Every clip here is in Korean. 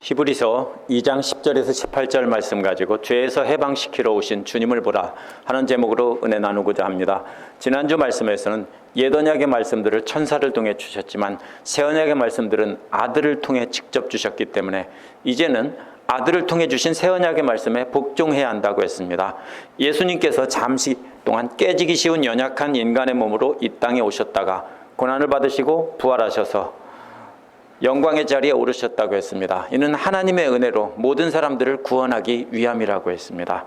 히브리서 2장 10절에서 18절 말씀 가지고 죄에서 해방시키러 오신 주님을 보라 하는 제목으로 은혜 나누고자 합니다. 지난주 말씀에서는 옛 언약의 말씀들을 천사를 통해 주셨지만 새 언약의 말씀들은 아들을 통해 직접 주셨기 때문에 이제는 아들을 통해 주신 새 언약의 말씀에 복종해야 한다고 했습니다. 예수님께서 잠시 동안 깨지기 쉬운 연약한 인간의 몸으로 이 땅에 오셨다가 고난을 받으시고 부활하셔서 영광의 자리에 오르셨다고 했습니다. 이는 하나님의 은혜로 모든 사람들을 구원하기 위함이라고 했습니다.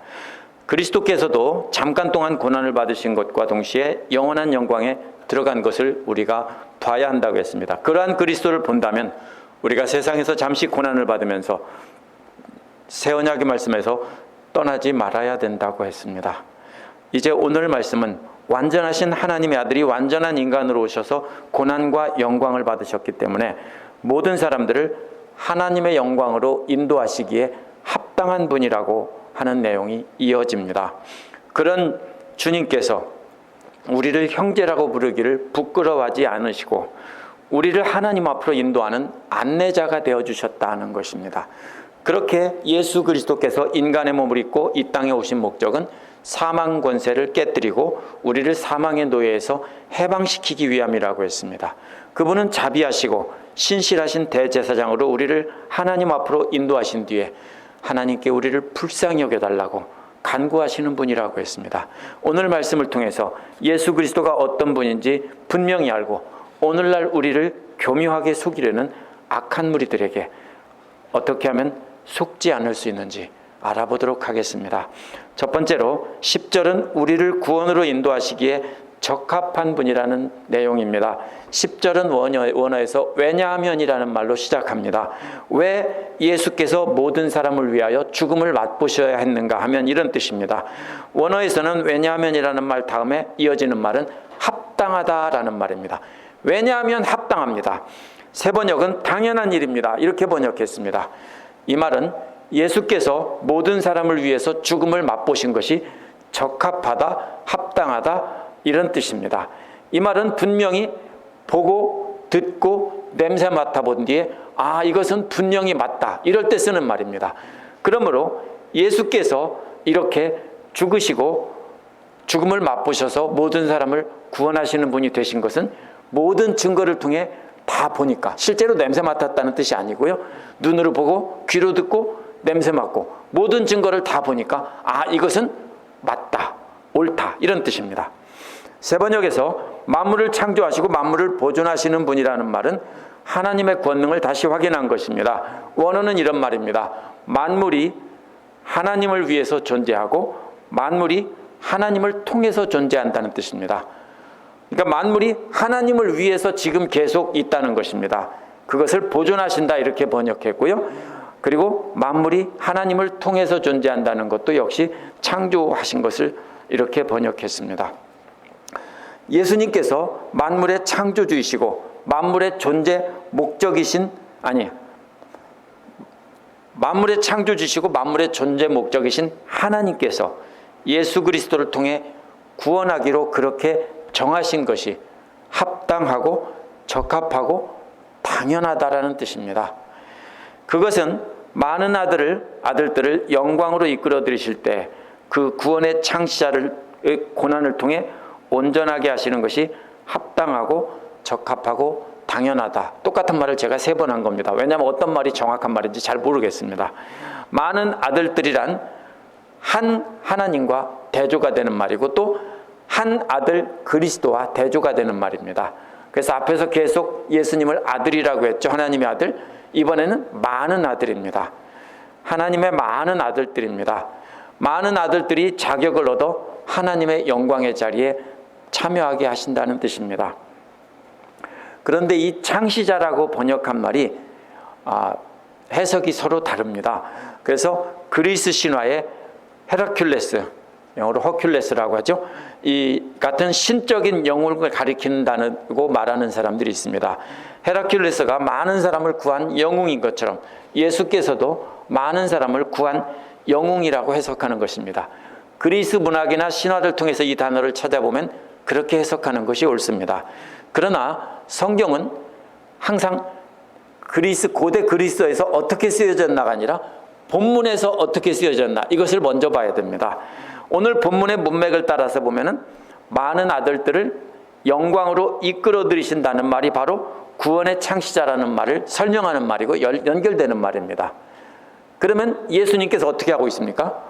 그리스도께서도 잠깐 동안 고난을 받으신 것과 동시에 영원한 영광에 들어간 것을 우리가 봐야 한다고 했습니다. 그러한 그리스도를 본다면 우리가 세상에서 잠시 고난을 받으면서 새 언약의 말씀에서 떠나지 말아야 된다고 했습니다. 이제 오늘 말씀은 완전하신 하나님의 아들이 완전한 인간으로 오셔서 고난과 영광을 받으셨기 때문에 모든 사람들을 하나님의 영광으로 인도하시기에 합당한 분이라고 하는 내용이 이어집니다. 그런 주님께서 우리를 형제라고 부르기를 부끄러워하지 않으시고 우리를 하나님 앞으로 인도하는 안내자가 되어주셨다는 것입니다. 그렇게 예수 그리스도께서 인간의 몸을 입고 이 땅에 오신 목적은 사망 권세를 깨뜨리고 우리를 사망의 노예에서 해방시키기 위함이라고 했습니다. 그분은 자비하시고 신실하신 대제사장으로 우리를 하나님 앞으로 인도하신 뒤에 하나님께 우리를 불쌍히 여겨달라고 간구하시는 분이라고 했습니다. 오늘 말씀을 통해서 예수 그리스도가 어떤 분인지 분명히 알고 오늘날 우리를 교묘하게 속이려는 악한 무리들에게 어떻게 하면 속지 않을 수 있는지 알아보도록 하겠습니다. 첫 번째로 10절은 우리를 구원으로 인도하시기에 적합한 분이라는 내용입니다. 10절은 원어에서 왜냐하면이라는 말로 시작합니다. 왜 예수께서 모든 사람을 위하여 죽음을 맛보셔야 했는가 하면 이런 뜻입니다. 원어에서는 왜냐하면이라는 말 다음에 이어지는 말은 합당하다라는 말입니다. 왜냐하면 합당합니다. 새 번역은 당연한 일입니다. 이렇게 번역했습니다. 이 말은 예수께서 모든 사람을 위해서 죽음을 맛보신 것이 적합하다, 합당하다 이런 뜻입니다. 이 말은 분명히 보고 듣고 냄새 맡아본 뒤에 이것은 분명히 맞다 이럴 때 쓰는 말입니다. 그러므로 예수께서 이렇게 죽으시고 죽음을 맛보셔서 모든 사람을 구원하시는 분이 되신 것은 모든 증거를 통해 다 보니까 실제로 냄새 맡았다는 뜻이 아니고요. 눈으로 보고 귀로 듣고 냄새 맡고 모든 증거를 다 보니까 이것은 맞다, 옳다 이런 뜻입니다. 새 번역에서 만물을 창조하시고 만물을 보존하시는 분이라는 말은 하나님의 권능을 다시 확인한 것입니다. 원어는 이런 말입니다. 만물이 하나님을 위해서 존재하고 만물이 하나님을 통해서 존재한다는 뜻입니다. 그러니까 만물이 하나님을 위해서 지금 계속 있다는 것입니다. 그것을 보존하신다 이렇게 번역했고요. 그리고 만물이 하나님을 통해서 존재한다는 것도 역시 창조하신 것을 이렇게 번역했습니다. 예수님께서 만물의 창조주이시고 만물의 존재 목적이신 만물의 창조주시고 만물의 존재 목적이신 하나님께서 예수 그리스도를 통해 구원하기로 그렇게 정하신 것이 합당하고 적합하고 당연하다라는 뜻입니다. 그것은 많은 아들들을 영광으로 이끌어 들이실 때 그 구원의 창시자를 고난을 통해 온전하게 하시는 것이 합당하고 적합하고 당연하다. 똑같은 말을 제가 3번 한 겁니다. 왜냐하면 어떤 말이 정확한 말인지 잘 모르겠습니다. 많은 아들들이란 한 하나님과 대조가 되는 말이고 또 한 아들 그리스도와 대조가 되는 말입니다. 그래서 앞에서 계속 예수님을 아들이라고 했죠. 하나님의 아들. 이번에는 많은 아들입니다. 하나님의 많은 아들들입니다. 많은 아들들이 자격을 얻어 하나님의 영광의 자리에 참여하게 하신다는 뜻입니다. 그런데 이 창시자라고 번역한 말이 해석이 서로 다릅니다. 그래서 그리스 신화의 헤라큘레스, 영어로 허큘레스라고 하죠. 이 같은 신적인 영웅을 가리킨다고 말하는 사람들이 있습니다. 헤라큘레스가 많은 사람을 구한 영웅인 것처럼 예수께서도 많은 사람을 구한 영웅이라고 해석하는 것입니다. 그리스 문학이나 신화를 통해서 이 단어를 찾아보면 그렇게 해석하는 것이 옳습니다. 그러나 성경은 항상 고대 그리스어에서 어떻게 쓰여졌나가 아니라 본문에서 어떻게 쓰여졌나, 이것을 먼저 봐야 됩니다. 오늘 본문의 문맥을 따라서 보면은 많은 아들들을 영광으로 이끌어 들이신다는 말이 바로 구원의 창시자라는 말을 설명하는 말이고 연결되는 말입니다. 그러면 예수님께서 어떻게 하고 있습니까?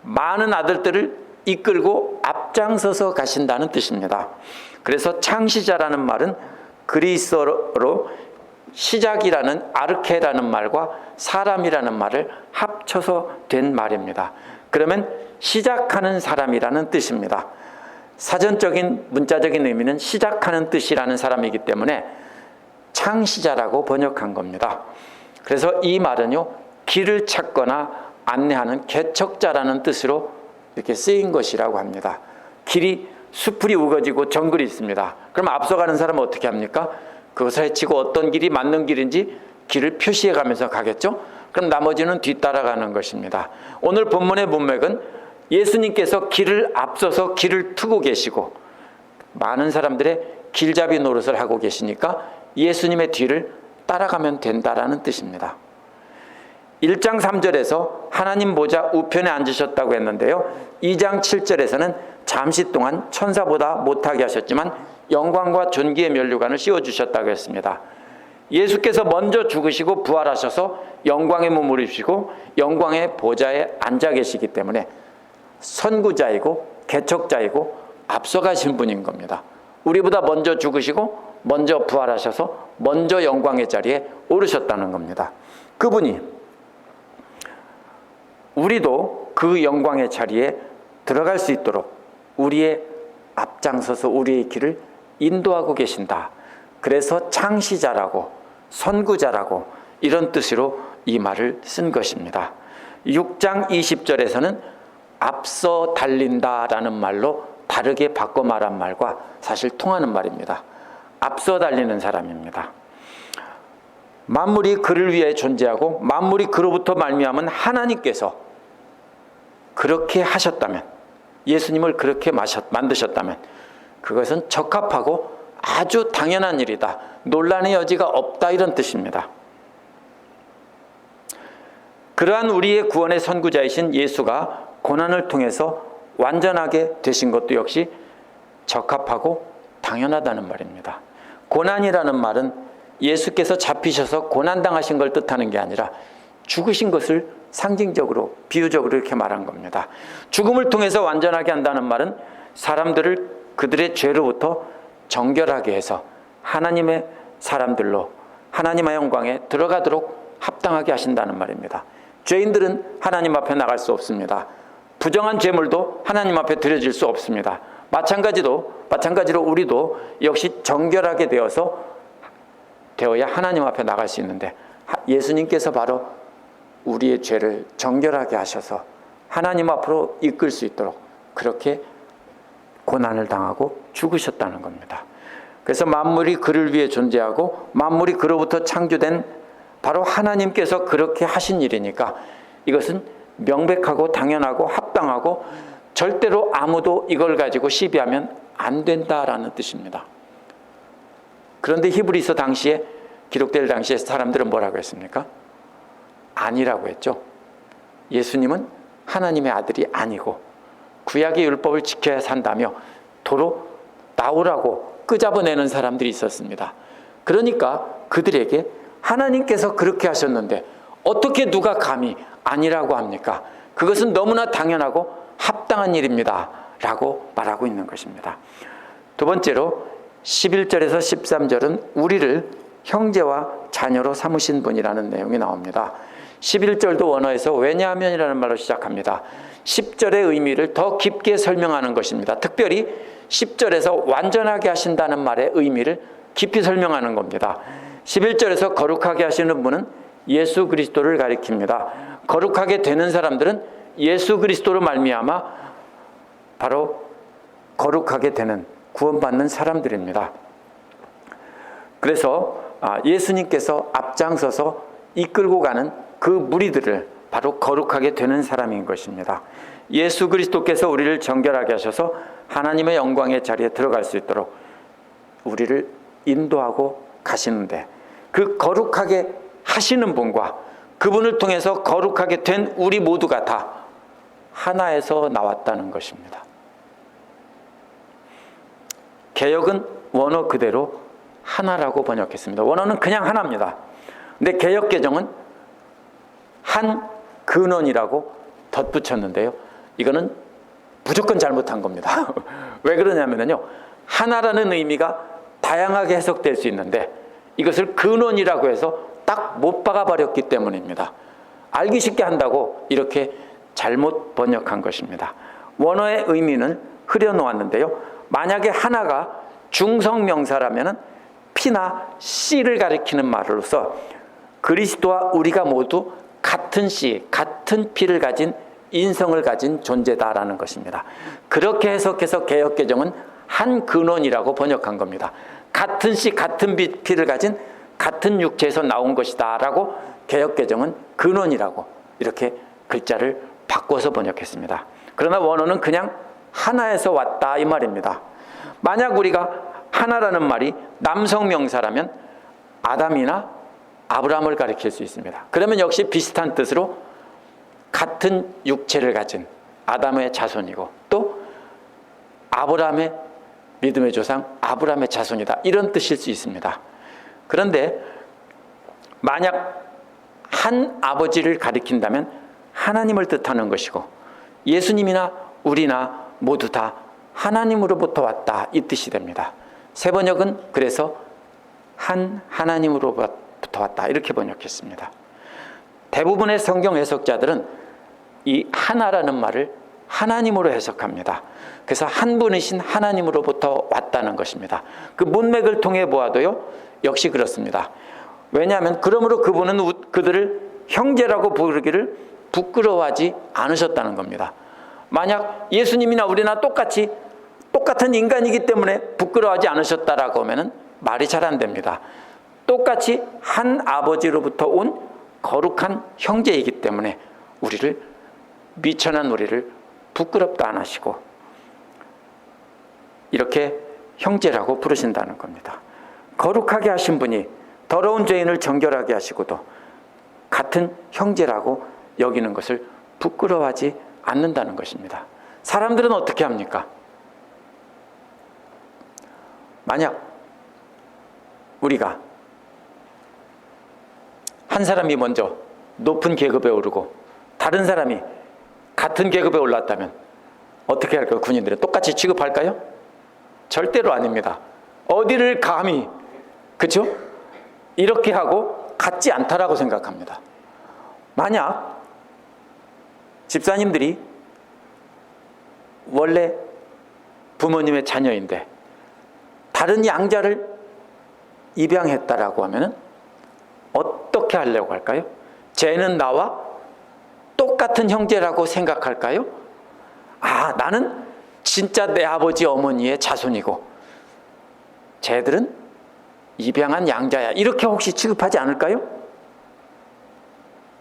많은 아들들을 이끌고 앞장서서 가신다는 뜻입니다. 그래서 창시자라는 말은 그리스어로 시작이라는 아르케라는 말과 사람이라는 말을 합쳐서 된 말입니다. 그러면 시작하는 사람이라는 뜻입니다. 사전적인 문자적인 의미는 시작하는 뜻이라는 사람이기 때문에 창시자라고 번역한 겁니다. 그래서 이 말은요, 길을 찾거나 안내하는 개척자라는 뜻으로 이렇게 쓰인 것이라고 합니다. 길이 수풀이 우거지고 정글이 있습니다. 그럼 앞서가는 사람은 어떻게 합니까? 그것을 헤치고 어떤 길이 맞는 길인지 길을 표시해 가면서 가겠죠? 그럼 나머지는 뒤따라가는 것입니다. 오늘 본문의 문맥은 예수님께서 길을 앞서서 길을 트고 계시고 많은 사람들의 길잡이 노릇을 하고 계시니까 예수님의 뒤를 따라가면 된다라는 뜻입니다. 1장 3절에서 하나님 보좌 우편에 앉으셨다고 했는데요, 2장 7절에서는 잠시 동안 천사보다 못하게 하셨지만 영광과 존귀의 면류관을 씌워주셨다고 했습니다. 예수께서 먼저 죽으시고 부활하셔서 영광의 몸을 입으시고 영광의 보좌에 앉아 계시기 때문에 선구자이고 개척자이고 앞서가신 분인 겁니다. 우리보다 먼저 죽으시고 먼저 부활하셔서 먼저 영광의 자리에 오르셨다는 겁니다. 그분이 우리도 그 영광의 자리에 들어갈 수 있도록 우리의 앞장서서 우리의 길을 인도하고 계신다. 그래서 창시자라고 선구자라고 이런 뜻으로 이 말을 쓴 것입니다. 6장 20절에서는 앞서 달린다라는 말로 다르게 바꿔 말한 말과 사실 통하는 말입니다. 앞서 달리는 사람입니다. 만물이 그를 위해 존재하고 만물이 그로부터 말미암은 하나님께서 그렇게 하셨다면, 예수님을 그렇게 만드셨다면 그것은 적합하고 아주 당연한 일이다. 논란의 여지가 없다, 이런 뜻입니다. 그러한 우리의 구원의 선구자이신 예수가 고난을 통해서 완전하게 되신 것도 역시 적합하고 당연하다는 말입니다. 고난이라는 말은 예수께서 잡히셔서 고난당하신 걸 뜻하는 게 아니라 죽으신 것을 상징적으로 비유적으로 이렇게 말한 겁니다. 죽음을 통해서 완전하게 한다는 말은 사람들을 그들의 죄로부터 정결하게 해서 하나님의 사람들로 하나님의 영광에 들어가도록 합당하게 하신다는 말입니다. 죄인들은 하나님 앞에 나갈 수 없습니다. 부정한 죄물도 하나님 앞에 드려질 수 없습니다. 마찬가지로 우리도 역시 정결하게 되어야 하나님 앞에 나갈 수 있는데, 예수님께서 바로 우리의 죄를 정결하게 하셔서 하나님 앞으로 이끌 수 있도록 그렇게 고난을 당하고 죽으셨다는 겁니다. 그래서 만물이 그를 위해 존재하고 만물이 그로부터 창조된 바로 하나님께서 그렇게 하신 일이니까 이것은 명백하고 당연하고 합당하고 절대로 아무도 이걸 가지고 시비하면 안 된다라는 뜻입니다. 그런데 히브리서 당시에 기록될 당시에 사람들은 뭐라고 했습니까? 아니라고 했죠. 예수님은 하나님의 아들이 아니고 구약의 율법을 지켜야 산다며 도로 나오라고 끄잡아내는 사람들이 있었습니다. 그러니까 그들에게 하나님께서 그렇게 하셨는데 어떻게 누가 감히 아니라고 합니까? 그것은 너무나 당연하고 합당한 일입니다 라고 말하고 있는 것입니다. 두 번째로 11절에서 13절은 우리를 형제와 자녀로 삼으신 분이라는 내용이 나옵니다. 11절도 원어에서 왜냐하면이라는 말로 시작합니다. 10절의 의미를 더 깊게 설명하는 것입니다. 특별히 10절에서 완전하게 하신다는 말의 의미를 깊이 설명하는 겁니다. 11절에서 거룩하게 하시는 분은 예수 그리스도를 가리킵니다. 거룩하게 되는 사람들은 예수 그리스도로 말미암아 바로 거룩하게 되는 구원받는 사람들입니다. 그래서 예수님께서 앞장서서 이끌고 가는 그 무리들을 바로 거룩하게 되는 사람인 것입니다. 예수 그리스도께서 우리를 정결하게 하셔서 하나님의 영광의 자리에 들어갈 수 있도록 우리를 인도하고 가시는데, 그 거룩하게 하시는 분과 그분을 통해서 거룩하게 된 우리 모두가 다 하나에서 나왔다는 것입니다. 개역은 원어 그대로 하나라고 번역했습니다. 원어는 그냥 하나입니다. 근데 개역 개정은 한 근원이라고 덧붙였는데요. 이거는 무조건 잘못한 겁니다. 왜 그러냐면요, 하나라는 의미가 다양하게 해석될 수 있는데 이것을 근원이라고 해서 딱 못 박아버렸기 때문입니다. 알기 쉽게 한다고 이렇게 잘못 번역한 것입니다. 원어의 의미는 흐려놓았는데요, 만약에 하나가 중성명사라면 피나 씨를 가리키는 말로서 그리스도와 우리가 모두 같은 씨, 같은 피를 가진 인성을 가진 존재다라는 것입니다. 그렇게 해석해서 개역개정은 한 근원이라고 번역한 겁니다. 같은 씨, 같은 피를 가진 같은 육체에서 나온 것이다 라고 개역개정은 근원이라고 이렇게 글자를 바꿔서 번역했습니다. 그러나 원어는 그냥 하나에서 왔다 이 말입니다. 만약 우리가 하나라는 말이 남성명사라면 아담이나 아브라함을 가리킬 수 있습니다. 그러면 역시 비슷한 뜻으로 같은 육체를 가진 아담의 자손이고 또 아브라함의 믿음의 조상 아브라함의 자손이다, 이런 뜻일 수 있습니다. 그런데 만약 한 아버지를 가리킨다면 하나님을 뜻하는 것이고 예수님이나 우리나 모두 다 하나님으로부터 왔다 이 뜻이 됩니다. 새 번역은 그래서 한 하나님으로부터 왔다 이렇게 번역했습니다. 대부분의 성경 해석자들은 이 하나라는 말을 하나님으로 해석합니다. 그래서 한 분이신 하나님으로부터 왔다는 것입니다. 그 문맥을 통해 보아도요 역시 그렇습니다. 왜냐하면 그러므로 그분은 그들을 형제라고 부르기를 부끄러워하지 않으셨다는 겁니다. 만약 예수님이나 우리나 똑같은 인간이기 때문에 부끄러워하지 않으셨다라고 하면 말이 잘 안 됩니다. 똑같이 한 아버지로부터 온 거룩한 형제이기 때문에 미천한 우리를 부끄럽다 안 하시고 이렇게 형제라고 부르신다는 겁니다. 거룩하게 하신 분이 더러운 죄인을 정결하게 하시고도 같은 형제라고 여기는 것을 부끄러워하지 않는다는 것입니다. 사람들은 어떻게 합니까? 만약 우리가 한 사람이 먼저 높은 계급에 오르고 다른 사람이 같은 계급에 올랐다면 어떻게 할까요? 군인들은 똑같이 취급할까요? 절대로 아닙니다. 어디를 감히, 그렇죠? 이렇게 하고 같지 않다라고 생각합니다. 만약 집사님들이 원래 부모님의 자녀인데 다른 양자를 입양했다라고 하면 어떻게 하려고 할까요? 쟤는 나와 똑같은 형제라고 생각할까요? 아, 나는 진짜 내 아버지 어머니의 자손이고 쟤들은 입양한 양자야, 이렇게 혹시 취급하지 않을까요?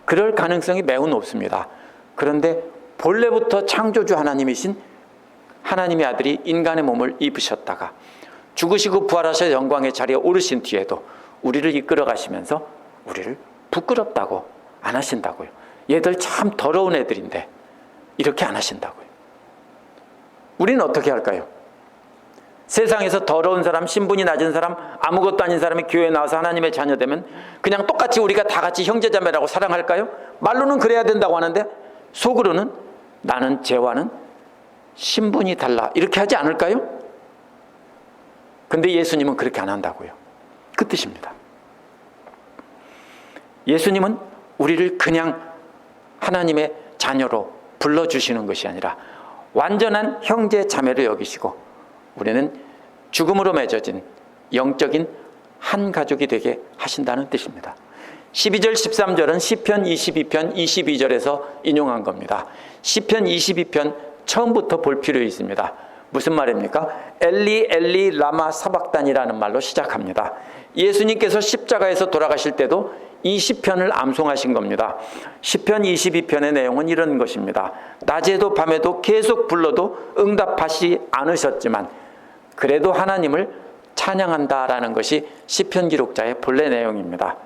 그럴 가능성이 매우 높습니다. 그런데 본래부터 창조주 하나님이신 하나님의 아들이 인간의 몸을 입으셨다가 죽으시고 부활하셔 영광의 자리에 오르신 뒤에도 우리를 이끌어 가시면서 우리를 부끄럽다고 안 하신다고요. 얘들 참 더러운 애들인데 이렇게 안 하신다고요. 우리는 어떻게 할까요? 세상에서 더러운 사람, 신분이 낮은 사람, 아무것도 아닌 사람이 교회에 나와서 하나님의 자녀 되면 그냥 똑같이 우리가 다 같이 형제자매라고 사랑할까요? 말로는 그래야 된다고 하는데 속으로는 나는 쟤와는 신분이 달라, 이렇게 하지 않을까요? 근데 예수님은 그렇게 안 한다고요. 그 뜻입니다. 예수님은 우리를 그냥 하나님의 자녀로 불러주시는 것이 아니라 완전한 형제 자매를 여기시고 우리는 죽음으로 맺어진 영적인 한 가족이 되게 하신다는 뜻입니다. 12절 13절은 시편 22편 22절에서 인용한 겁니다. 시편 22편 처음부터 볼 필요 있습니다. 무슨 말입니까? 엘리 엘리 라마 사박단이라는 말로 시작합니다. 예수님께서 십자가에서 돌아가실 때도 이 시편을 암송하신 겁니다. 시편 22편의 내용은 이런 것입니다. 낮에도 밤에도 계속 불러도 응답하시 않으셨지만 그래도 하나님을 찬양한다라는 것이 시편 기록자의 본래 내용입니다.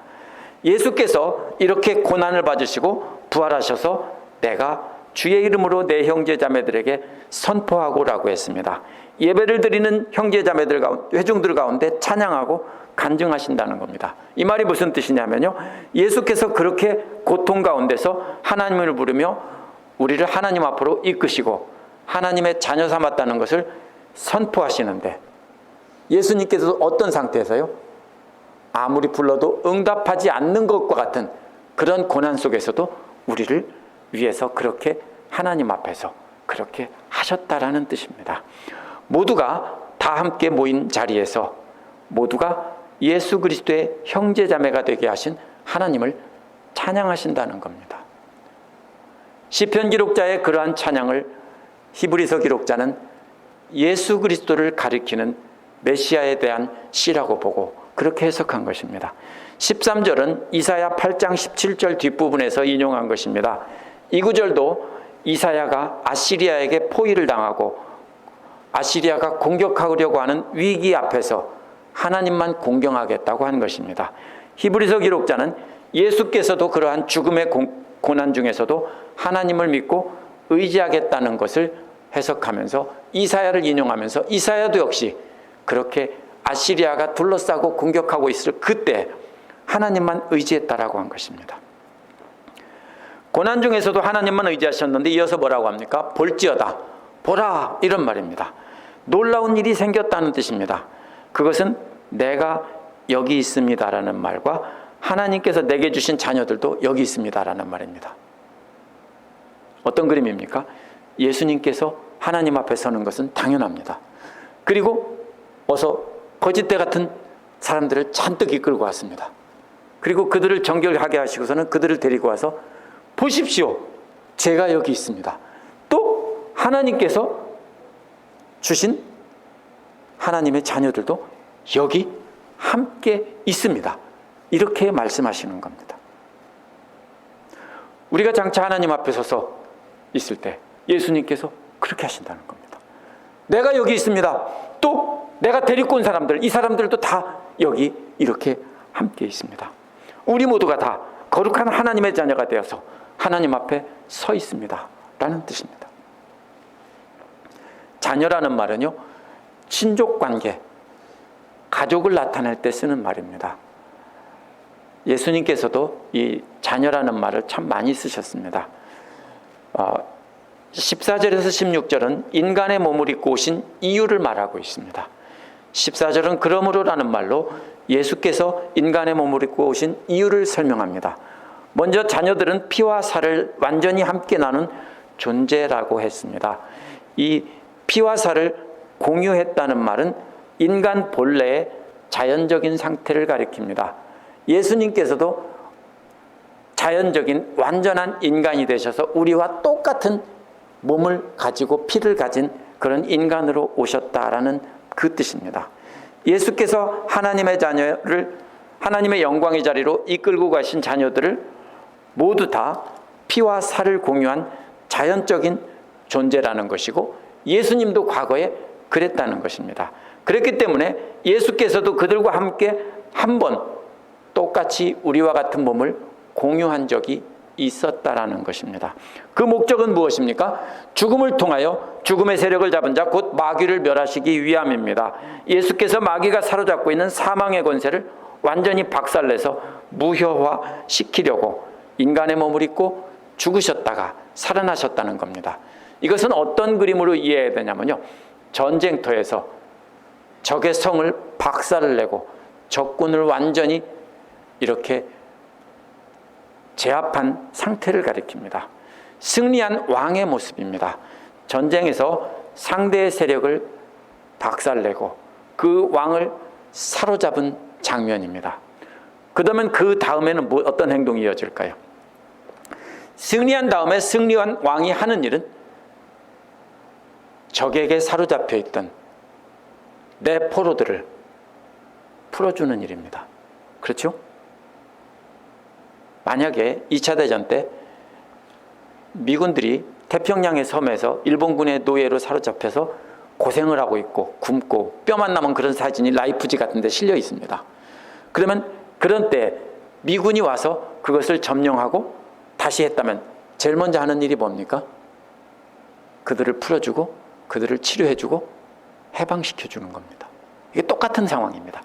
예수께서 이렇게 고난을 받으시고 부활하셔서 내가 주의 이름으로 내 형제 자매들에게 선포하고라고 했습니다. 예배를 드리는 형제 자매들 가운데, 회중들 가운데 찬양하고 간증하신다는 겁니다. 이 말이 무슨 뜻이냐면요, 예수께서 그렇게 고통 가운데서 하나님을 부르며 우리를 하나님 앞으로 이끄시고 하나님의 자녀 삼았다는 것을 선포하시는데, 예수님께서 어떤 상태에서요? 아무리 불러도 응답하지 않는 것과 같은 그런 고난 속에서도 우리를 위해서 그렇게 하나님 앞에서 그렇게 하셨다라는 뜻입니다. 모두가 다 함께 모인 자리에서 모두가 예수 그리스도의 형제 자매가 되게 하신 하나님을 찬양하신다는 겁니다. 시편 기록자의 그러한 찬양을 히브리서 기록자는 예수 그리스도를 가리키는 메시아에 대한 시라고 보고 그렇게 해석한 것입니다. 13절은 이사야 8장 17절 뒷부분에서 인용한 것입니다. 이 구절도 이사야가 아시리아에게 포위를 당하고 아시리아가 공격하려고 하는 위기 앞에서 하나님만 공경하겠다고 한 것입니다. 히브리서 기록자는 예수께서도 그러한 죽음의 고난 중에서도 하나님을 믿고 의지하겠다는 것을 해석하면서 이사야를 인용하면서 이사야도 역시 그렇게 아시리아가 둘러싸고 공격하고 있을 그때 하나님만 의지했다라고 한 것입니다. 고난 중에서도 하나님만 의지하셨는데 이어서 뭐라고 합니까? 볼지어다, 보라, 이런 말입니다. 놀라운 일이 생겼다는 뜻입니다. 그것은 내가 여기 있습니다라는 말과 하나님께서 내게 주신 자녀들도 여기 있습니다라는 말입니다. 어떤 그림입니까? 예수님께서 하나님 앞에 서는 것은 당연합니다. 그리고 어서 거짓대 같은 사람들을 잔뜩 이끌고 왔습니다. 그리고 그들을 정결하게 하시고서는 그들을 데리고 와서 보십시오, 제가 여기 있습니다. 또 하나님께서 주신 하나님의 자녀들도 여기 함께 있습니다. 이렇게 말씀하시는 겁니다. 우리가 장차 하나님 앞에 서서 있을 때 예수님께서 그렇게 하신다는 겁니다. 내가 여기 있습니다. 또 내가 데리고 온 사람들, 이 사람들도 다 여기 이렇게 함께 있습니다. 우리 모두가 다 거룩한 하나님의 자녀가 되어서 하나님 앞에 서 있습니다 라는 뜻입니다. 자녀라는 말은요, 친족관계, 가족을 나타낼 때 쓰는 말입니다. 예수님께서도 이 자녀라는 말을 참 많이 쓰셨습니다. 14절에서 16절은 인간의 몸을 입고 오신 이유를 말하고 있습니다. 14절은 그러므로라는 말로 예수께서 인간의 몸을 입고 오신 이유를 설명합니다. 먼저 자녀들은 피와 살을 완전히 함께 나눈 존재라고 했습니다. 이 피와 살을 공유했다는 말은 인간 본래의 자연적인 상태를 가리킵니다. 예수님께서도 자연적인 완전한 인간이 되셔서 우리와 똑같은 몸을 가지고 피를 가진 그런 인간으로 오셨다라는 그 뜻입니다. 예수께서 하나님의 자녀를 하나님의 영광의 자리로 이끌고 가신 자녀들을 모두 다 피와 살을 공유한 자연적인 존재라는 것이고 예수님도 과거에 그랬다는 것입니다. 그렇기 때문에 예수께서도 그들과 함께 한 번 똑같이 우리와 같은 몸을 공유한 적이 있었다라는 것입니다. 그 목적은 무엇입니까? 죽음을 통하여 죽음의 세력을 잡은 자 곧 마귀를 멸하시기 위함입니다. 예수께서 마귀가 사로잡고 있는 사망의 권세를 완전히 박살내서 무효화시키려고 인간의 몸을 입고 죽으셨다가 살아나셨다는 겁니다. 이것은 어떤 그림으로 이해해야 되냐면요, 전쟁터에서 적의 성을 박살을 내고 적군을 완전히 이렇게 제압한 상태를 가리킵니다. 승리한 왕의 모습입니다. 전쟁에서 상대의 세력을 박살내고 그 왕을 사로잡은 장면입니다. 그러면 그 다음에는 어떤 행동이 이어질까요? 승리한 다음에 승리한 왕이 하는 일은 적에게 사로잡혀 있던 내 포로들을 풀어주는 일입니다. 그렇죠? 만약에 2차 대전 때 미군들이 태평양의 섬에서 일본군의 노예로 사로잡혀서 고생을 하고 있고 굶고 뼈만 남은 그런 사진이 라이프지 같은 데 실려 있습니다. 그러면 그런 때 미군이 와서 그것을 점령하고 다시 했다면 제일 먼저 하는 일이 뭡니까? 그들을 풀어주고 그들을 치료해주고 해방시켜주는 겁니다. 이게 똑같은 상황입니다.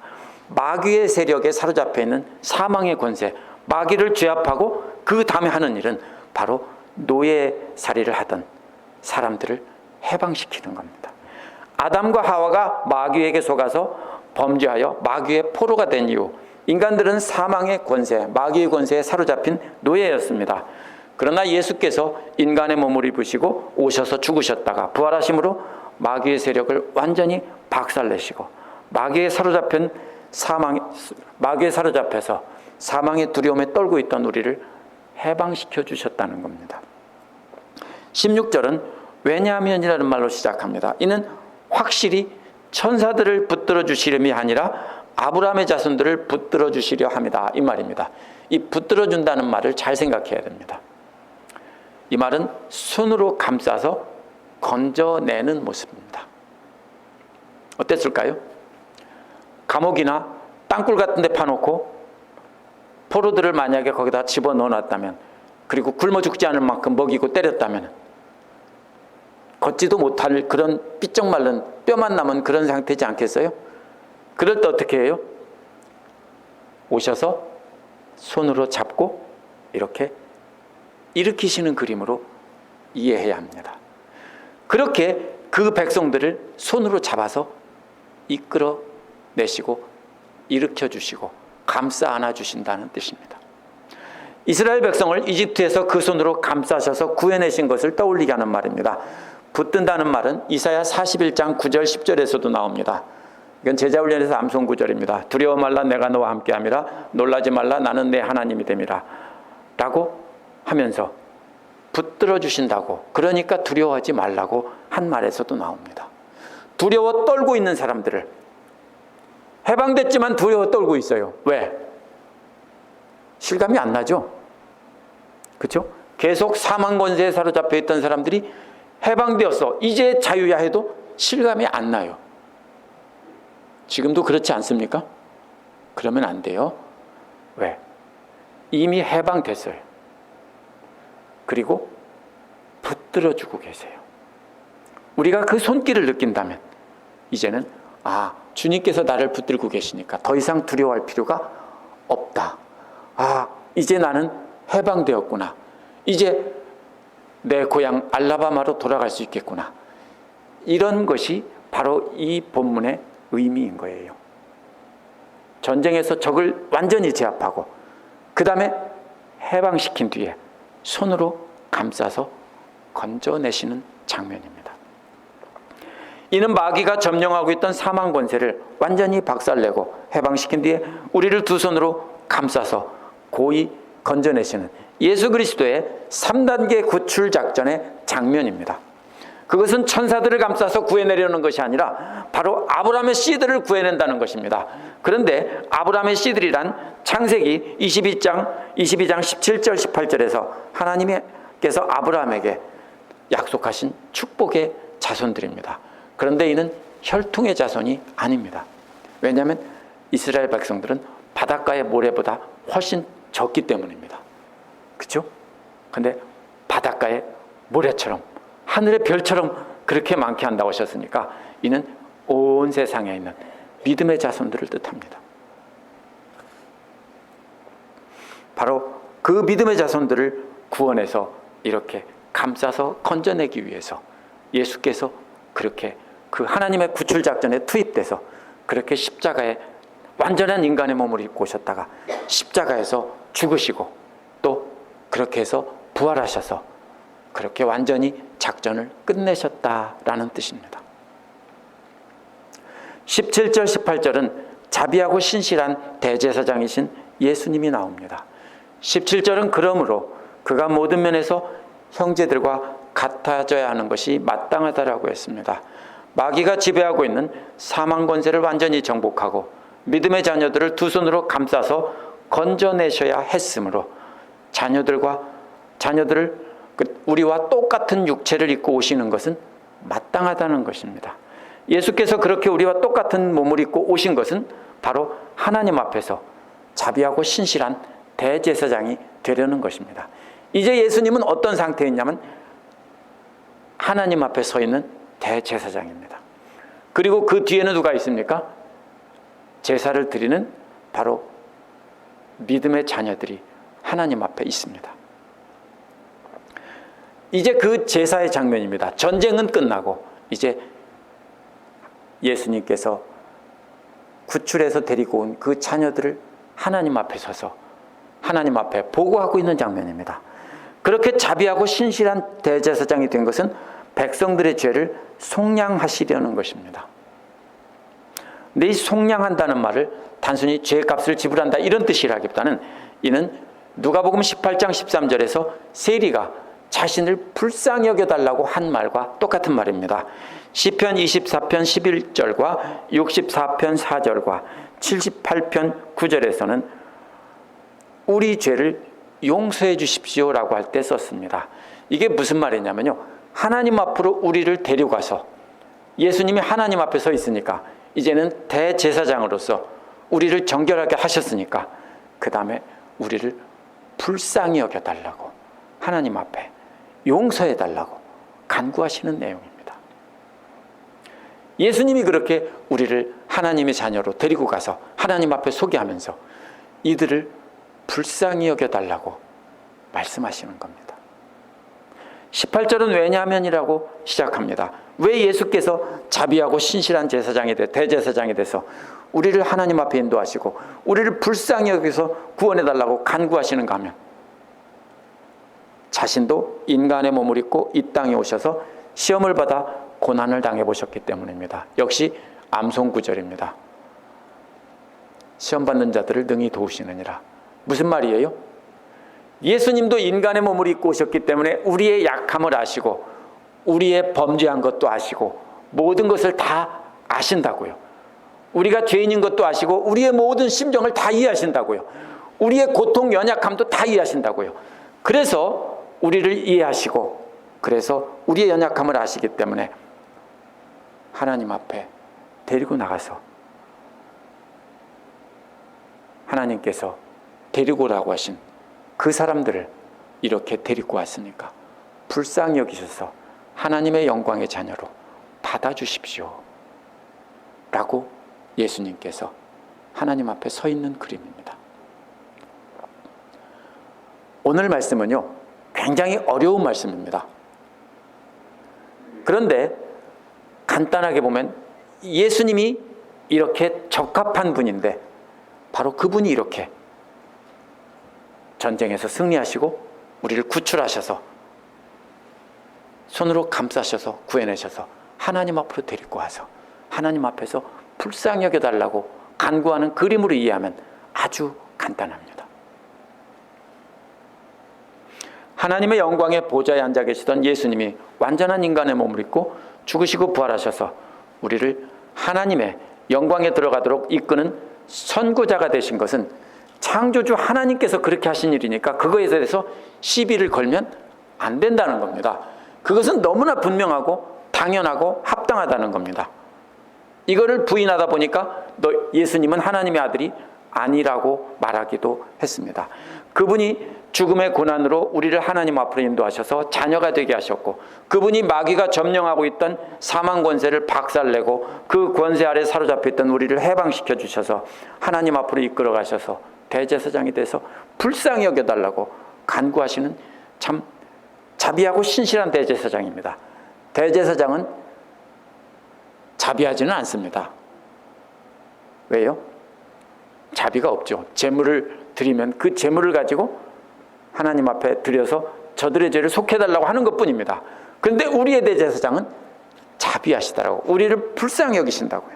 마귀의 세력에 사로잡혀 있는 사망의 권세, 마귀를 제압하고 그 다음에 하는 일은 바로 노예살이를 하던 사람들을 해방시키는 겁니다. 아담과 하와가 마귀에게 속아서 범죄하여 마귀의 포로가 된 이후 인간들은 사망의 권세, 마귀의 권세에 사로잡힌 노예였습니다. 그러나 예수께서 인간의 몸을 입으시고 오셔서 죽으셨다가 부활하심으로 마귀의 세력을 완전히 박살내시고 마귀에 사로잡혀서 사망의 두려움에 떨고 있던 우리를 해방시켜 주셨다는 겁니다. 16절은 왜냐하면이라는 말로 시작합니다. 이는 확실히 천사들을 붙들어 주시려이 아니라 아브라함의 자손들을 붙들어 주시려 함이다, 이 말입니다. 이 붙들어 준다는 말을 잘 생각해야 됩니다. 이 말은 손으로 감싸서 건져내는 모습입니다. 어땠을까요? 감옥이나 땅굴 같은 데 파놓고 포로들을 만약에 거기다 집어넣어 놨다면, 그리고 굶어 죽지 않을 만큼 먹이고 때렸다면 걷지도 못할 그런 삐쩍 마른 뼈만 남은 그런 상태지 않겠어요? 그럴 때 어떻게 해요? 오셔서 손으로 잡고 이렇게 일으키시는 그림으로 이해해야 합니다. 그렇게 그 백성들을 손으로 잡아서 이끌어내시고 일으켜주시고 감싸 안아주신다는 뜻입니다. 이스라엘 백성을 이집트에서 그 손으로 감싸셔서 구해내신 것을 떠올리게 하는 말입니다. 붙든다는 말은 이사야 41장 9절 10절에서도 나옵니다. 이건 제자훈련에서 암송 구절입니다. 두려워 말라, 내가 너와 함께함이라. 놀라지 말라, 나는 내 하나님이 됨이라. 라고 하면서 붙들어 주신다고, 그러니까 두려워하지 말라고 한 말에서도 나옵니다. 두려워 떨고 있는 사람들을, 해방됐지만 두려워 떨고 있어요. 왜? 실감이 안 나죠? 그렇죠? 계속 사망 권세에 사로잡혀 있던 사람들이 해방되었어, 이제 자유야 해도 실감이 안 나요. 지금도 그렇지 않습니까? 그러면 안 돼요. 왜? 이미 해방됐어요. 그리고 붙들어주고 계세요. 우리가 그 손길을 느낀다면 이제는 주님께서 나를 붙들고 계시니까 더 이상 두려워할 필요가 없다. 이제 나는 해방되었구나. 이제 내 고향 알라바마로 돌아갈 수 있겠구나. 이런 것이 바로 이 본문의 의미인 거예요. 전쟁에서 적을 완전히 제압하고 그 다음에 해방시킨 뒤에 손으로 감싸서 건져내시는 장면입니다. 이는 마귀가 점령하고 있던 사망 권세를 완전히 박살내고 해방시킨 뒤에 우리를 두 손으로 감싸서 고이 건져내시는 예수 그리스도의 3단계 구출 작전의 장면입니다. 그것은 천사들을 감싸서 구해내려는 것이 아니라 바로 아브라함의 씨들을 구해낸다는 것입니다. 그런데 아브라함의 씨들이란 창세기 22장 17절 18절에서 하나님께서 아브라함에게 약속하신 축복의 자손들입니다. 그런데 이는 혈통의 자손이 아닙니다. 왜냐하면 이스라엘 백성들은 바닷가의 모래보다 훨씬 적기 때문입니다. 그렇죠? 근데 바닷가의 모래처럼 하늘의 별처럼 그렇게 많게 한다고 하셨으니까 이는 온 세상에 있는 믿음의 자손들을 뜻합니다. 바로 그 믿음의 자손들을 구원해서 이렇게 감싸서 건져내기 위해서 예수께서 그렇게 그 하나님의 구출 작전에 투입돼서 그렇게 십자가에 완전한 인간의 몸을 입고 오셨다가 십자가에서 죽으시고 또 그렇게 해서 부활하셔서 그렇게 완전히 작전을 끝내셨다라는 뜻입니다. 17절 18절은 자비하고 신실한 대제사장이신 예수님이 나옵니다. 17절은 그러므로 그가 모든 면에서 형제들과 같아져야 하는 것이 마땅하다라고 했습니다. 마귀가 지배하고 있는 사망 권세를 완전히 정복하고 믿음의 자녀들을 두 손으로 감싸서 건져내셔야 했으므로 자녀들을 우리와 똑같은 육체를 입고 오시는 것은 마땅하다는 것입니다. 예수께서 그렇게 우리와 똑같은 몸을 입고 오신 것은 바로 하나님 앞에서 자비하고 신실한 대제사장이 되려는 것입니다. 이제 예수님은 어떤 상태에 있냐면 하나님 앞에 서 있는 대제사장입니다. 그리고 그 뒤에는 누가 있습니까? 제사를 드리는 바로 믿음의 자녀들이 하나님 앞에 있습니다. 이제 그 제사의 장면입니다. 전쟁은 끝나고 이제 예수님께서 구출해서 데리고 온 그 자녀들을 하나님 앞에 서서 하나님 앞에 보고하고 있는 장면입니다. 그렇게 자비하고 신실한 대제사장이 된 것은 백성들의 죄를 속량하시려는 것입니다. 근데 이 속량한다는 말을 단순히 죄값을 지불한다 이런 뜻이라기보다는 이는 누가복음 18장 13절에서 세리가 자신을 불쌍히 여겨달라고 한 말과 똑같은 말입니다. 시편 24편 11절과 64편 4절과 78편 9절에서는 우리 죄를 용서해 주십시오라고 할 때 썼습니다. 이게 무슨 말이냐면요, 하나님 앞으로 우리를 데려가서 예수님이 하나님 앞에 서 있으니까 이제는 대제사장으로서 우리를 정결하게 하셨으니까 그 다음에 우리를 불쌍히 여겨달라고 하나님 앞에 용서해달라고 간구하시는 내용입니다. 예수님이 그렇게 우리를 하나님의 자녀로 데리고 가서 하나님 앞에 소개하면서 이들을 불쌍히 여겨달라고 말씀하시는 겁니다. 18절은 왜냐하면이라고 시작합니다. 왜 예수께서 자비하고 신실한 제사장이 대제사장이 돼서 우리를 하나님 앞에 인도하시고 우리를 불쌍히 여기서 구원해달라고 간구하시는가 하면 자신도 인간의 몸을 입고 이 땅에 오셔서 시험을 받아 고난을 당해보셨기 때문입니다. 역시 암송 구절입니다. 시험받는 자들을 능히 도우시느니라. 무슨 말이에요? 예수님도 인간의 몸을 입고 오셨기 때문에 우리의 약함을 아시고 우리의 범죄한 것도 아시고 모든 것을 다 아신다고요. 우리가 죄인인 것도 아시고 우리의 모든 심정을 다 이해하신다고요. 우리의 고통, 연약함도 다 이해하신다고요. 그래서 우리를 이해하시고 그래서 우리의 연약함을 아시기 때문에 하나님 앞에 데리고 나가서 하나님께서 데리고 오라고 하신 그 사람들을 이렇게 데리고 왔으니까 불쌍히 여기셔서 하나님의 영광의 자녀로 받아주십시오 라고 예수님께서 하나님 앞에 서 있는 그림입니다. 오늘 말씀은요, 굉장히 어려운 말씀입니다. 그런데 간단하게 보면 예수님이 이렇게 적합한 분인데 바로 그분이 이렇게 전쟁에서 승리하시고 우리를 구출하셔서 손으로 감싸셔서 구해내셔서 하나님 앞으로 데리고 와서 하나님 앞에서 불쌍히 여겨달라고 간구하는 그림으로 이해하면 아주 간단합니다. 하나님의 영광의 보좌에 앉아 계시던 예수님이 완전한 인간의 몸을 입고 죽으시고 부활하셔서 우리를 하나님의 영광에 들어가도록 이끄는 선구자가 되신 것은 창조주 하나님께서 그렇게 하신 일이니까 그거에 대해서 시비를 걸면 안 된다는 겁니다. 그것은 너무나 분명하고 당연하고 합당하다는 겁니다. 이거를 부인하다 보니까 예수님은 하나님의 아들이 아니라고 말하기도 했습니다. 그분이 죽음의 고난으로 우리를 하나님 앞으로 인도하셔서 자녀가 되게 하셨고 그분이 마귀가 점령하고 있던 사망 권세를 박살내고 그 권세 아래 사로잡혀 있던 우리를 해방시켜 주셔서 하나님 앞으로 이끌어 가셔서 대제사장이 돼서 불쌍히 여겨달라고 간구하시는 참 자비하고 신실한 대제사장입니다. 대제사장은 자비하지는 않습니다. 왜요? 자비가 없죠. 제물을 드리면 그 제물을 가지고 하나님 앞에 드려서 저들의 죄를 속해달라고 하는 것뿐입니다. 그런데 우리의 대제사장은 자비하시더라고. 우리를 불쌍히 여기신다고요.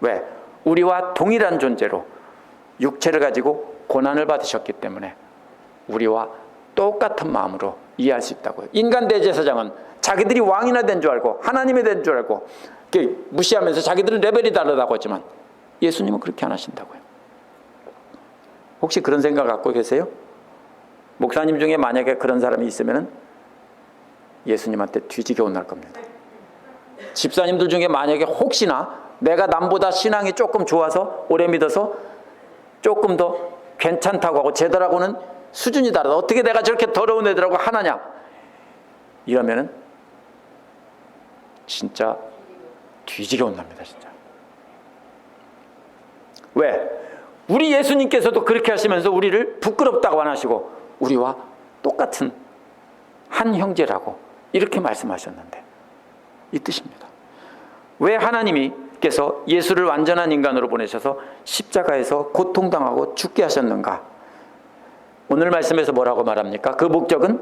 왜? 우리와 동일한 존재로 육체를 가지고 고난을 받으셨기 때문에 우리와 똑같은 마음으로 이해할 수 있다고요. 인간 대제사장은 자기들이 왕이나 된 줄 알고 하나님이 된 줄 알고 무시하면서 자기들은 레벨이 다르다고 하지만 예수님은 그렇게 안 하신다고요. 혹시 그런 생각 갖고 계세요? 목사님 중에 만약에 그런 사람이 있으면 예수님한테 뒤지게 혼날 겁니다. 집사님들 중에 만약에 혹시나 내가 남보다 신앙이 조금 좋아서 오래 믿어서 조금 더 괜찮다고 하고 제들하고는 수준이 다르다. 어떻게 내가 저렇게 더러운 애들하고 하나냐? 이러면은 진짜 뒤지게 혼납니다. 진짜. 왜? 우리 예수님께서도 그렇게 하시면서 우리를 부끄럽다고 안 하시고 우리와 똑같은 한 형제라고 이렇게 말씀하셨는데 이 뜻입니다. 왜 하나님께서 예수를 완전한 인간으로 보내셔서 십자가에서 고통당하고 죽게 하셨는가? 오늘 말씀에서 뭐라고 말합니까? 그 목적은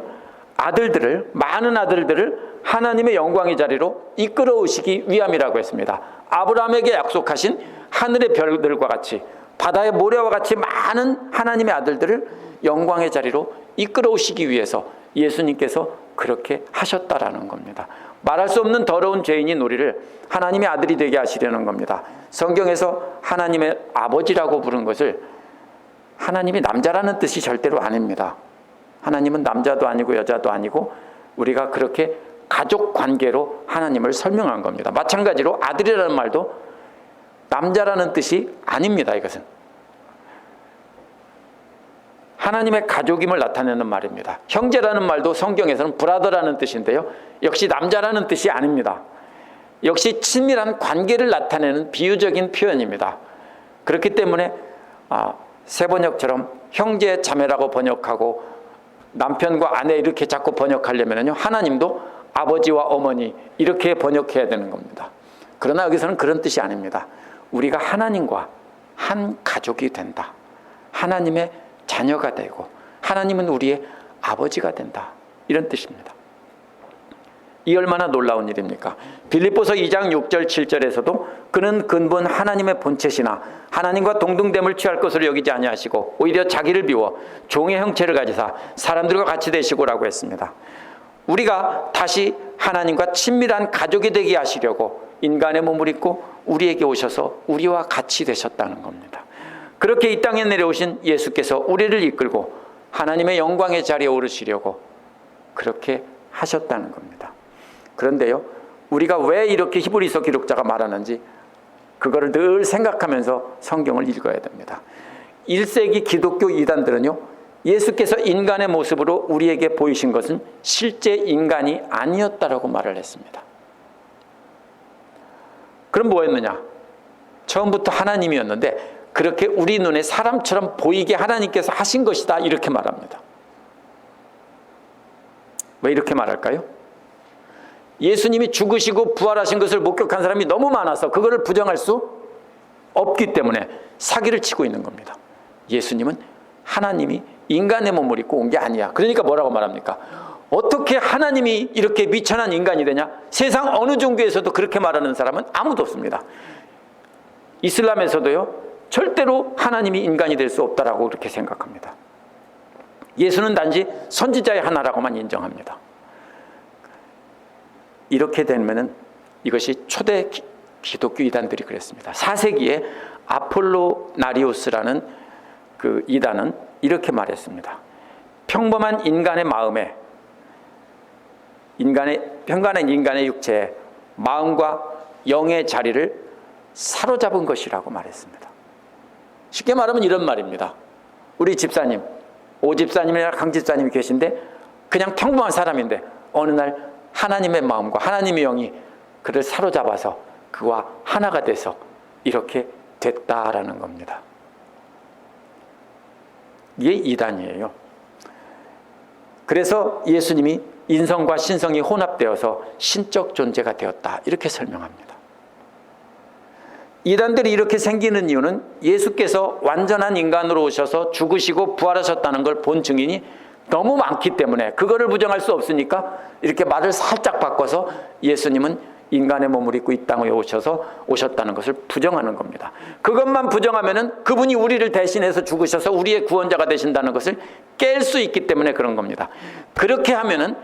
많은 아들들을 하나님의 영광의 자리로 이끌어오시기 위함이라고 했습니다. 아브라함에게 약속하신 하늘의 별들과 같이 바다의 모래와 같이 많은 하나님의 아들들을 영광의 자리로 이끌어오시기 위해서 예수님께서 그렇게 하셨다라는 겁니다. 말할 수 없는 더러운 죄인인 우리를 하나님의 아들이 되게 하시려는 겁니다. 성경에서 하나님의 아버지라고 부른 것을 하나님이 남자라는 뜻이 절대로 아닙니다. 하나님은 남자도 아니고 여자도 아니고 우리가 그렇게 가족 관계로 하나님을 설명한 겁니다. 마찬가지로 아들이라는 말도 남자라는 뜻이 아닙니다. 이것은 하나님의 가족임을 나타내는 말입니다. 형제라는 말도 성경에서는 브라더라는 뜻인데요, 역시 남자라는 뜻이 아닙니다. 역시 친밀한 관계를 나타내는 비유적인 표현입니다. 그렇기 때문에 새 번역처럼 형제 자매라고 번역하고 남편과 아내 이렇게 자꾸 번역하려면요, 하나님도 아버지와 어머니 이렇게 번역해야 되는 겁니다. 그러나 여기서는 그런 뜻이 아닙니다. 우리가 하나님과 한 가족이 된다. 하나님의 자녀가 되고 하나님은 우리의 아버지가 된다. 이런 뜻입니다. 이 얼마나 놀라운 일입니까? 빌립보서 2장 6절 7절에서도 그는 근본 하나님의 본체시나 하나님과 동등됨을 취할 것으로 여기지 아니하시고 오히려 자기를 비워 종의 형체를 가지사 사람들과 같이 되시고라고 했습니다. 우리가 다시 하나님과 친밀한 가족이 되게 하시려고 인간의 몸을 입고 우리에게 오셔서 우리와 같이 되셨다는 겁니다. 그렇게 이 땅에 내려오신 예수께서 우리를 이끌고 하나님의 영광의 자리에 오르시려고 그렇게 하셨다는 겁니다. 그런데요, 우리가 왜 이렇게 히브리서 기록자가 말하는지 그거를 늘 생각하면서 성경을 읽어야 됩니다. 1세기 기독교 이단들은요, 예수께서 인간의 모습으로 우리에게 보이신 것은 실제 인간이 아니었다라고 말을 했습니다. 그럼 뭐였느냐? 처음부터 하나님이었는데 그렇게 우리 눈에 사람처럼 보이게 하나님께서 하신 것이다, 이렇게 말합니다. 왜 이렇게 말할까요? 예수님이 죽으시고 부활하신 것을 목격한 사람이 너무 많아서 그거를 부정할 수 없기 때문에 사기를 치고 있는 겁니다. 예수님은 하나님이 인간의 몸을 입고 온 게 아니야. 그러니까 뭐라고 말합니까? 어떻게 하나님이 이렇게 미천한 인간이 되냐? 세상 어느 종교에서도 그렇게 말하는 사람은 아무도 없습니다. 이슬람에서도요, 절대로 하나님이 인간이 될 수 없다라고 그렇게 생각합니다. 예수는 단지 선지자의 하나라고만 인정합니다. 이렇게 되면은 이것이 초대 기독교 이단들이 그랬습니다. 4세기에 아폴로나리우스라는 그 이단은 이렇게 말했습니다. 평범한 인간의 마음에 평간한 인간의 육체에 마음과 영의 자리를 사로잡은 것이라고 말했습니다. 쉽게 말하면 이런 말입니다. 우리 집사님, 오 집사님이나 강 집사님이 계신데 그냥 평범한 사람인데 어느 날 하나님의 마음과 하나님의 영이 그를 사로잡아서 그와 하나가 돼서 이렇게 됐다라는 겁니다. 이게 이단이에요. 그래서 예수님이 인성과 신성이 혼합되어서 신적 존재가 되었다, 이렇게 설명합니다. 이단들이 이렇게 생기는 이유는 예수께서 완전한 인간으로 오셔서 죽으시고 부활하셨다는 걸 본 증인이 너무 많기 때문에 그거를 부정할 수 없으니까 이렇게 말을 살짝 바꿔서 예수님은 인간의 몸을 입고 이 땅에 오셨다는 것을 부정하는 겁니다. 그것만 부정하면은 그분이 우리를 대신해서 죽으셔서 우리의 구원자가 되신다는 것을 깰 수 있기 때문에 그런 겁니다. 그렇게 하면은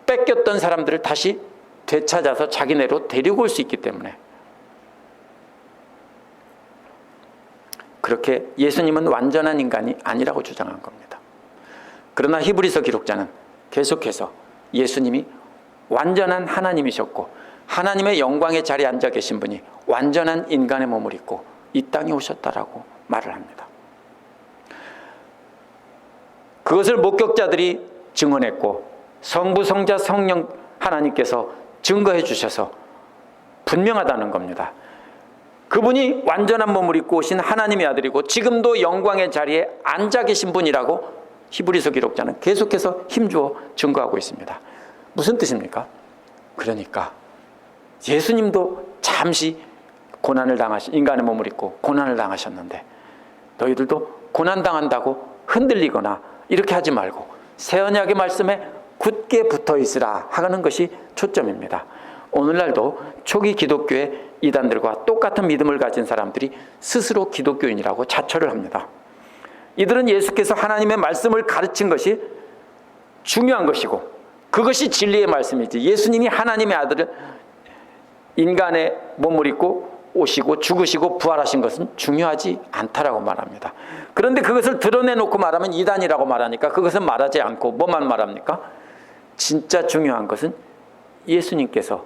뺏겼던 사람들을 다시 되찾아서 자기네로 데리고 올 수 있기 때문에, 그렇게 예수님은 완전한 인간이 아니라고 주장한 겁니다. 그러나 히브리서 기록자는 계속해서 예수님이 완전한 하나님이셨고 하나님의 영광의 자리에 앉아 계신 분이 완전한 인간의 몸을 입고 이 땅에 오셨다라고 말을 합니다. 그것을 목격자들이 증언했고 성부, 성자, 성령 하나님께서 증거해 주셔서 분명하다는 겁니다. 그분이 완전한 몸을 입고 오신 하나님의 아들이고 지금도 영광의 자리에 앉아 계신 분이라고 히브리서 기록자는 계속해서 힘주어 증거하고 있습니다. 무슨 뜻입니까? 그러니까 예수님도 잠시 고난을 인간의 몸을 입고 고난을 당하셨는데 너희들도 고난당한다고 흔들리거나 이렇게 하지 말고 새 언약의 말씀에 굳게 붙어 있으라 하는 것이 초점입니다. 오늘날도 초기 기독교의 이단들과 똑같은 믿음을 가진 사람들이 스스로 기독교인이라고 자처를 합니다. 이들은 예수께서 하나님의 말씀을 가르친 것이 중요한 것이고 그것이 진리의 말씀이지 예수님이 하나님의 아들을 인간의 몸을 입고 오시고 죽으시고 부활하신 것은 중요하지 않다라고 말합니다. 그런데 그것을 드러내놓고 말하면 이단이라고 말하니까 그것은 말하지 않고 뭐만 말합니까? 진짜 중요한 것은 예수님께서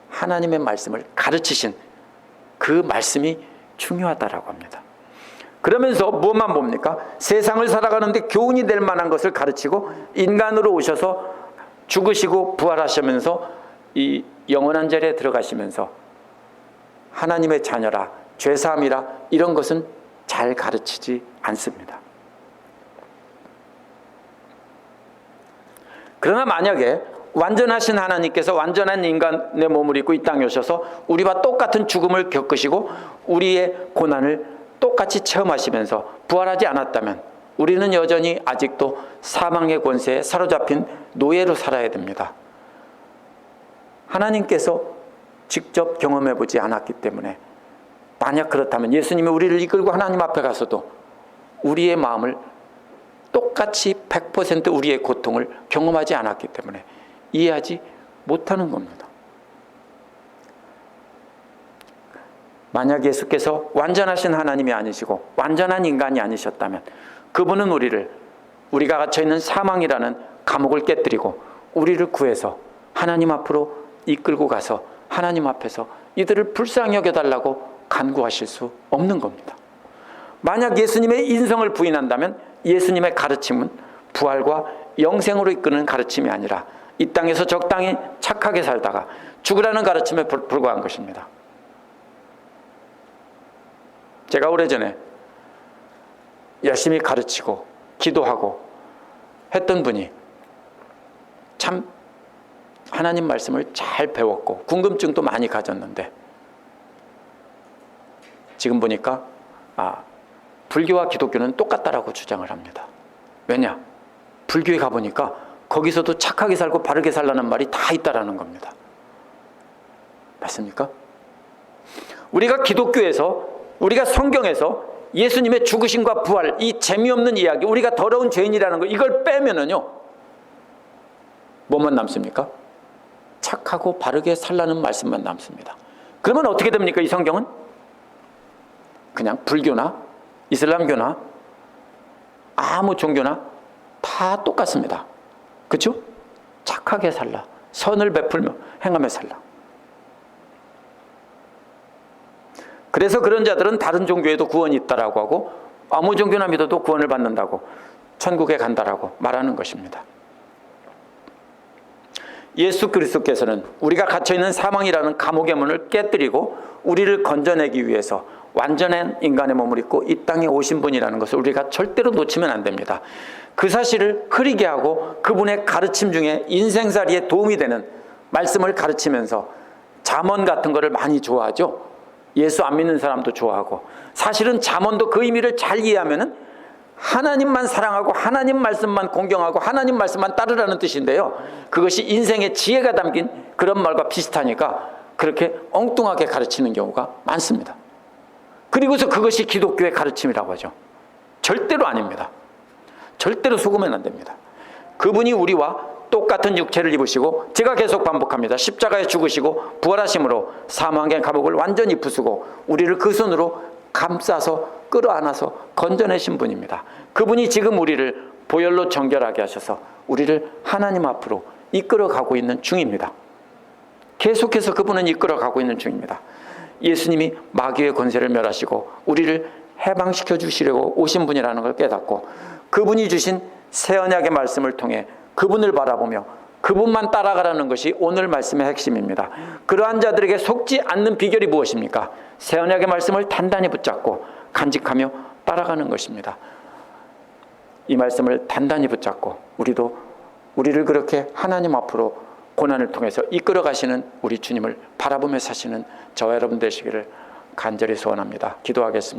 하나님의 말씀을 가르치신 그 말씀이 중요하다라고 합니다. 그러면서 무엇만 봅니까? 세상을 살아가는데 교훈이 될 만한 것을 가르치고 인간으로 오셔서 죽으시고 부활하시면서 이 영원한 자리에 들어가시면서 하나님의 자녀라, 죄사함이라 이런 것은 잘 가르치지 않습니다. 그러나 만약에 완전하신 하나님께서 완전한 인간의 몸을 입고 이 땅에 오셔서 우리와 똑같은 죽음을 겪으시고 우리의 고난을 똑같이 체험하시면서 부활하지 않았다면 우리는 여전히 아직도 사망의 권세에 사로잡힌 노예로 살아야 됩니다. 하나님께서 직접 경험해보지 않았기 때문에 만약 그렇다면 예수님이 우리를 이끌고 하나님 앞에 가서도 우리의 마음을 똑같이 100% 우리의 고통을 경험하지 않았기 때문에 이해하지 못하는 겁니다. 만약 예수께서 완전하신 하나님이 아니시고 완전한 인간이 아니셨다면 그분은 우리가 갇혀있는 사망이라는 감옥을 깨뜨리고 우리를 구해서 하나님 앞으로 이끌고 가서 하나님 앞에서 이들을 불쌍히 여겨달라고 간구하실 수 없는 겁니다. 만약 예수님의 인성을 부인한다면 예수님의 가르침은 부활과 영생으로 이끄는 가르침이 아니라 이 땅에서 적당히 착하게 살다가 죽으라는 가르침에 불과한 것입니다. 제가 오래전에 열심히 가르치고 기도하고 했던 분이 참 하나님 말씀을 잘 배웠고 궁금증도 많이 가졌는데 지금 보니까 불교와 기독교는 똑같다라고 주장을 합니다. 왜냐? 불교에 가보니까 거기서도 착하게 살고 바르게 살라는 말이 다 있다라는 겁니다. 맞습니까? 우리가 기독교에서 우리가 성경에서 예수님의 죽으심과 부활 이 재미없는 이야기 우리가 더러운 죄인이라는 거 이걸 빼면은요 뭐만 남습니까? 착하고 바르게 살라는 말씀만 남습니다. 그러면 어떻게 됩니까? 이 성경은 그냥 불교나 이슬람교나 아무 종교나 다 똑같습니다. 그렇죠? 착하게 살라, 선을 베풀며 행하며 살라. 그래서 그런 자들은 다른 종교에도 구원이 있다라고 하고 아무 종교나 믿어도 구원을 받는다고 천국에 간다라고 말하는 것입니다. 예수 그리스도께서는 우리가 갇혀있는 사망이라는 감옥의 문을 깨뜨리고 우리를 건져내기 위해서 완전한 인간의 몸을 입고 이 땅에 오신 분이라는 것을 우리가 절대로 놓치면 안 됩니다. 그 사실을 흐리게 하고 그분의 가르침 중에 인생살이에 도움이 되는 말씀을 가르치면서 잠언 같은 거를 많이 좋아하죠. 예수 안 믿는 사람도 좋아하고 사실은 잠언도 그 의미를 잘 이해하면은 하나님만 사랑하고 하나님 말씀만 공경하고 하나님 말씀만 따르라는 뜻인데요. 그것이 인생의 지혜가 담긴 그런 말과 비슷하니까 그렇게 엉뚱하게 가르치는 경우가 많습니다. 그리고서 그것이 기독교의 가르침이라고 하죠. 절대로 아닙니다. 절대로 속으면 안 됩니다. 그분이 우리와 똑같은 육체를 입으시고 제가 계속 반복합니다. 십자가에 죽으시고 부활하심으로 사망의 감옥을 완전히 부수고 우리를 그 손으로 감싸서 끌어안아서 건져내신 분입니다. 그분이 지금 우리를 보혈로 정결하게 하셔서 우리를 하나님 앞으로 이끌어가고 있는 중입니다. 계속해서 그분은 이끌어가고 있는 중입니다. 예수님이 마귀의 권세를 멸하시고 우리를 해방시켜 주시려고 오신 분이라는 걸 깨닫고 그분이 주신 새 언약의 말씀을 통해 그분을 바라보며 그분만 따라가라는 것이 오늘 말씀의 핵심입니다. 그러한 자들에게 속지 않는 비결이 무엇입니까? 새 언약의 말씀을 단단히 붙잡고 간직하며 따라가는 것입니다. 이 말씀을 단단히 붙잡고 우리를 그렇게 하나님 앞으로 고난을 통해서 이끌어 가시는 우리 주님을 바라보며 사시는 저와 여러분 되시기를 간절히 소원합니다. 기도하겠습니다.